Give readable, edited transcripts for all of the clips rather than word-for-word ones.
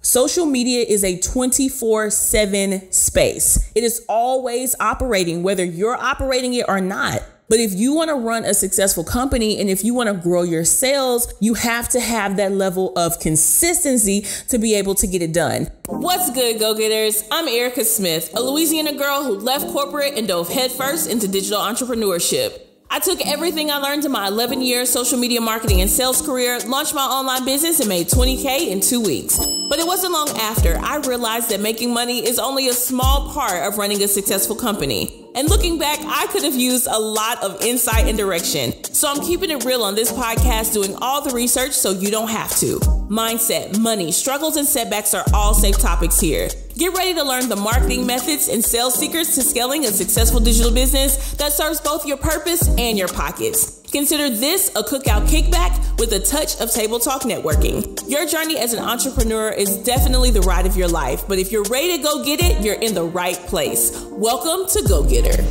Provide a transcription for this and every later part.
Social media is a 24/7 space. It is always operating, whether you're operating it or not. But if you want to run a successful company and if you want to grow your sales, you have to have that level of consistency to be able to get it done. What's good, go-getters? I'm Erica Smith, a Louisiana girl who left corporate and dove headfirst into digital entrepreneurship. I took everything I learned in my 11-year social media marketing and sales career, launched my online business, and made $20K in 2 weeks. But it wasn't long after I realized that making money is only a small part of running a successful company. And looking back, I could have used a lot of insight and direction. So I'm keeping it real on this podcast, doing all the research so you don't have to. Mindset, money, struggles, and setbacks are all safe topics here. Get ready to learn the marketing methods and sales secrets to scaling a successful digital business that serves both your purpose and your pockets. Consider this a cookout kickback with a touch of table talk networking. Your journey as an entrepreneur is definitely the ride of your life, but if you're ready to go get it, you're in the right place. Welcome to Geaux Getter.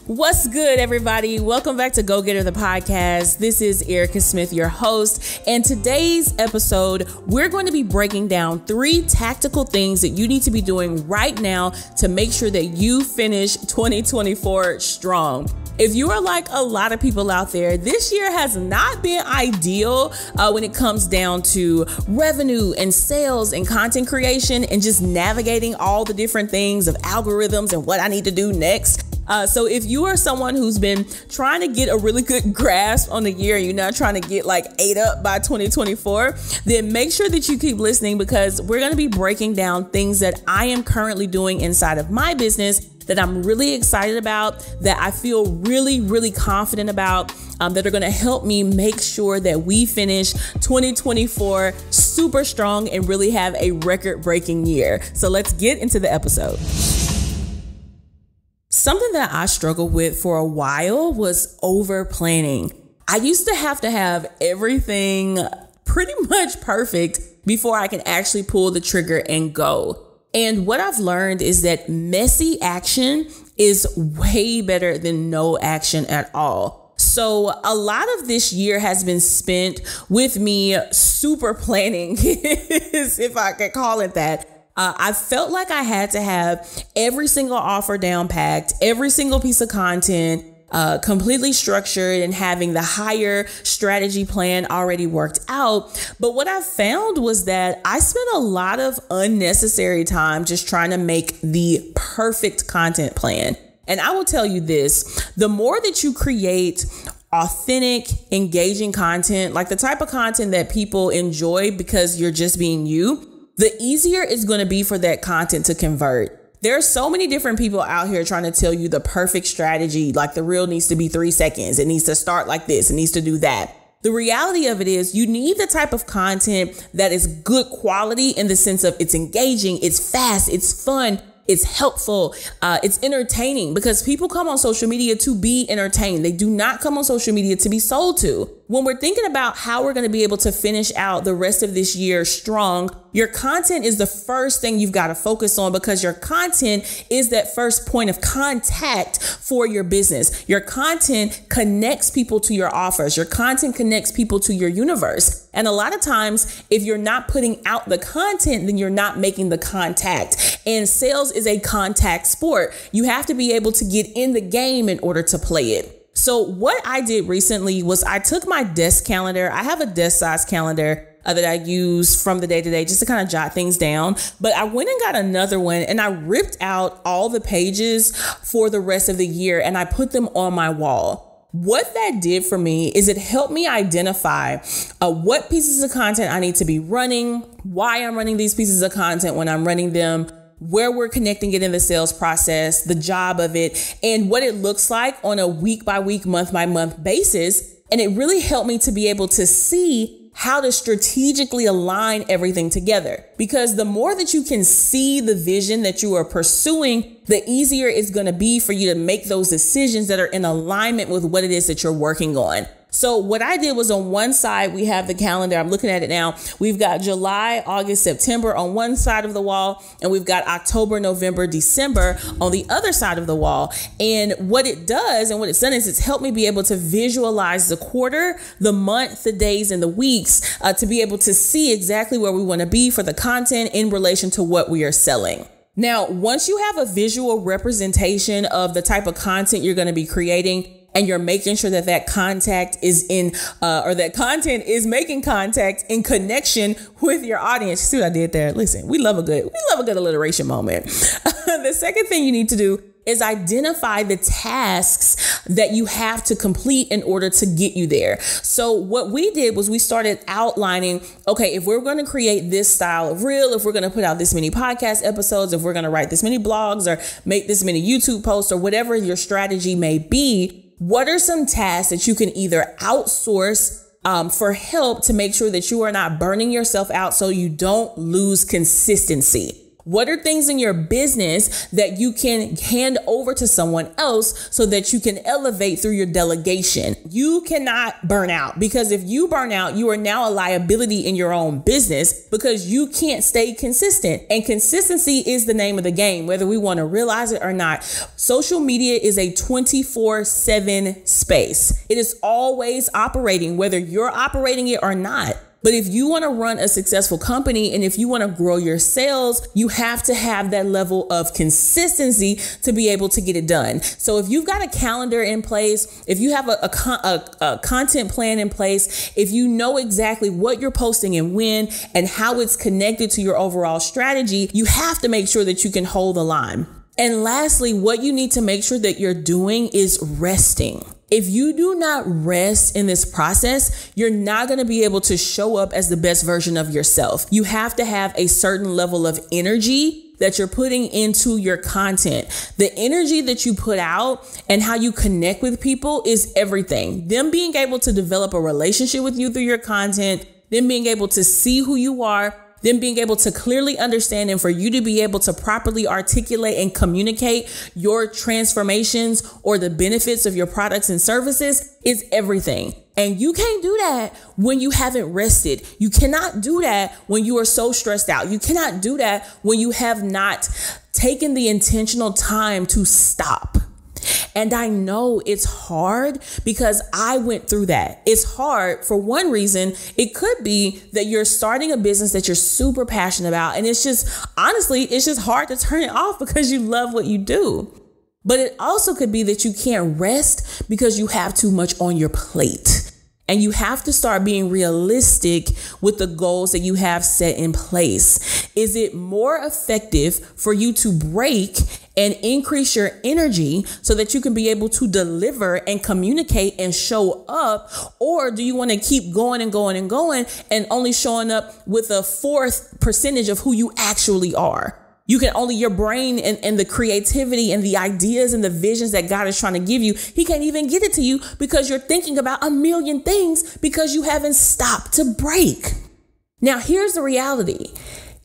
What's good, everybody? Welcome back to Geaux Getter, the podcast. This is Erica Smith, your host. And today's episode, we're going to be breaking down 3 tactical things that you need to be doing right now to make sure that you finish 2024 strong. If you are like a lot of people out there, this year has not been ideal when it comes down to revenue and sales and content creation and just navigating all the different things of algorithms and what I need to do next. So if you are someone who's been trying to get a really good grasp on the year, you're not trying to get like ate up by 2024, then make sure that you keep listening because we're going to be breaking down things that I am currently doing inside of my business that I'm really excited about, that I feel really confident about, that are going to help me make sure that we finish 2024 super strong and really have a record-breaking year. So let's get into the episode. Something that I struggled with for a while was over planning. I used to have everything pretty much perfect before I can actually pull the trigger and go. And what I've learned is that messy action is way better than no action at all. So a lot of this year has been spent with me super planning, if I could call it that. I felt like I had to have every single offer down packed, every single piece of content completely structured and having the higher strategy plan already worked out. But what I found was that I spent a lot of unnecessary time just trying to make the perfect content plan. And I will tell you this, the more that you create authentic, engaging content, like the type of content that people enjoy because you're just being you, the easier it's going to be for that content to convert. There are so many different people out here trying to tell you the perfect strategy, like the reel needs to be 3 seconds. It needs to start like this. It needs to do that. The reality of it is you need the type of content that is good quality in the sense of it's engaging, it's fast, it's fun, it's helpful, it's entertaining, because people come on social media to be entertained. They do not come on social media to be sold to. When we're thinking about how we're going to be able to finish out the rest of this year strong, your content is the first thing you've got to focus on, because your content is that first point of contact for your business. Your content connects people to your offers. Your content connects people to your universe. And a lot of times, if you're not putting out the content, then you're not making the contact. And sales is a contact sport. You have to be able to get in the game in order to play it. So what I did recently was I took my desk calendar. I have a desk size calendar that I use from the day to day just to kind of jot things down. But I went and got another one and I ripped out all the pages for the rest of the year and I put them on my wall. What that did for me is it helped me identify what pieces of content I need to be running, why I'm running these pieces of content when I'm running them, where we're connecting it in the sales process, the job of it, and what it looks like on a week by week, month by month basis. And it really helped me to be able to see how to strategically align everything together. Because the more that you can see the vision that you are pursuing, the easier it's going to be for you to make those decisions that are in alignment with what it is that you're working on. So what I did was on one side, we have the calendar. I'm looking at it now. We've got July, August, September on one side of the wall, and we've got October, November, December on the other side of the wall. And what it does and what it's done is it's helped me be able to visualize the quarter, the month, the days, and the weeks to be able to see exactly where we want to be for the content in relation to what we are selling. Now, once you have a visual representation of the type of content you're going to be creating, and you're making sure that that contact is that content is making contact in connection with your audience. You see what I did there? Listen, we love a good alliteration moment. The second thing you need to do is identify the tasks that you have to complete in order to get you there. So what we did was we started outlining, okay, if we're going to create this style of reel, if we're going to put out this many podcast episodes, if we're going to write this many blogs or make this many YouTube posts or whatever your strategy may be, what are some tasks that you can either outsource for help to make sure that you are not burning yourself out so you don't lose consistency? What are things in your business that you can hand over to someone else so that you can elevate through your delegation? You cannot burn out, because if you burn out, you are now a liability in your own business because you can't stay consistent. And consistency is the name of the game, whether we want to realize it or not. Social media is a 24/7 space. It is always operating, whether you're operating it or not. But if you want to run a successful company and if you want to grow your sales, you have to have that level of consistency to be able to get it done. So if you've got a calendar in place, if you have a content plan in place, if you know exactly what you're posting and when and how it's connected to your overall strategy, you have to make sure that you can hold the line. And lastly, what you need to make sure that you're doing is resting. If you do not rest in this process, you're not going to be able to show up as the best version of yourself. You have to have a certain level of energy that you're putting into your content. The energy that you put out and how you connect with people is everything. Them being able to develop a relationship with you through your content, them being able to see who you are, them being able to clearly understand, and for you to be able to properly articulate and communicate your transformations or the benefits of your products and services is everything. And you can't do that when you haven't rested. You cannot do that when you are so stressed out. You cannot do that when you have not taken the intentional time to stop. And I know it's hard because I went through that. It's hard for one reason. It could be that you're starting a business that you're super passionate about. And it's just, honestly, it's just hard to turn it off because you love what you do. But it also could be that you can't rest because you have too much on your plate. And you have to start being realistic with the goals that you have set in place. Is it more effective for you to break and increase your energy so that you can be able to deliver and communicate and show up? Or do you want to keep going and going and going and only showing up with a fourth percentage of who you actually are? You can only, your brain and the creativity and the ideas and the visions that God is trying to give you, he can't even get it to you because you're thinking about a million things because you haven't stopped to break. Now, here's the reality.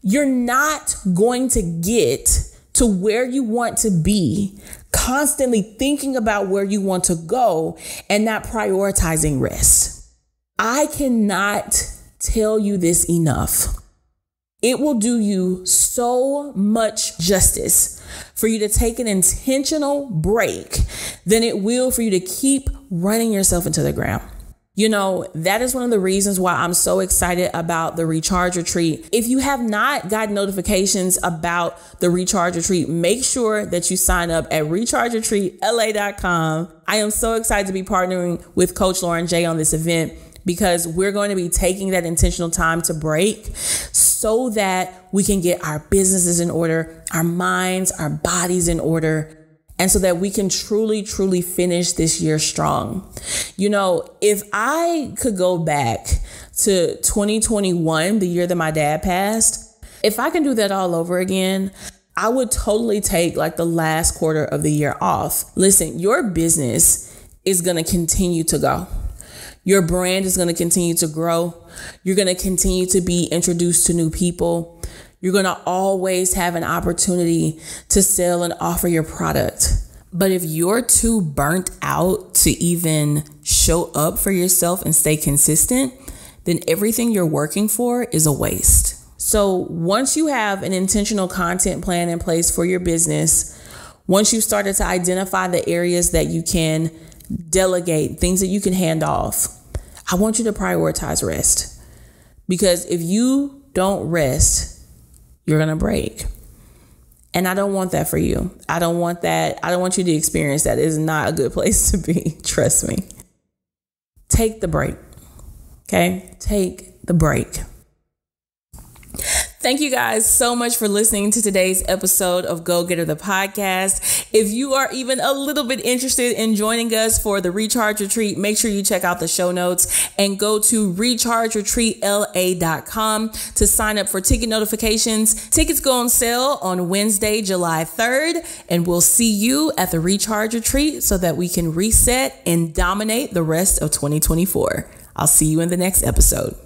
You're not going to get to where you want to be constantly thinking about where you want to go and not prioritizing rest. I cannot tell you this enough. It will do you so much justice for you to take an intentional break than it will for you to keep running yourself into the ground. You know, that is one of the reasons why I'm so excited about the Recharge Retreat. If you have not gotten notifications about the Recharge Retreat, make sure that you sign up at rechargeretreatla.com. I am so excited to be partnering with Coach Lauren J on this event, because we're going to be taking that intentional time to break so that we can get our businesses in order, our minds, our bodies in order, and so that we can truly, truly finish this year strong. You know, if I could go back to 2021, the year that my dad passed, if I can do that all over again, I would totally take like the last quarter of the year off. Listen, your business is going to continue to go. Your brand is going to continue to grow. You're going to continue to be introduced to new people. You're going to always have an opportunity to sell and offer your product. But if you're too burnt out to even show up for yourself and stay consistent, then everything you're working for is a waste. So once you have an intentional content plan in place for your business, once you've started to identify the areas that you can delegate, things that you can hand off, I want you to prioritize rest. Because if you don't rest, you're going to break. And I don't want that for you. I don't want that. I don't want you to experience that. It is not a good place to be. Trust me. Take the break. Okay? Take the break. Thank you guys so much for listening to today's episode of Geaux Getter, the podcast. If you are even a little bit interested in joining us for the Recharge Retreat, make sure you check out the show notes and go to rechargeretreatla.com to sign up for ticket notifications. Tickets go on sale on Wednesday, July 3rd, and we'll see you at the Recharge Retreat so that we can reset and dominate the rest of 2024. I'll see you in the next episode.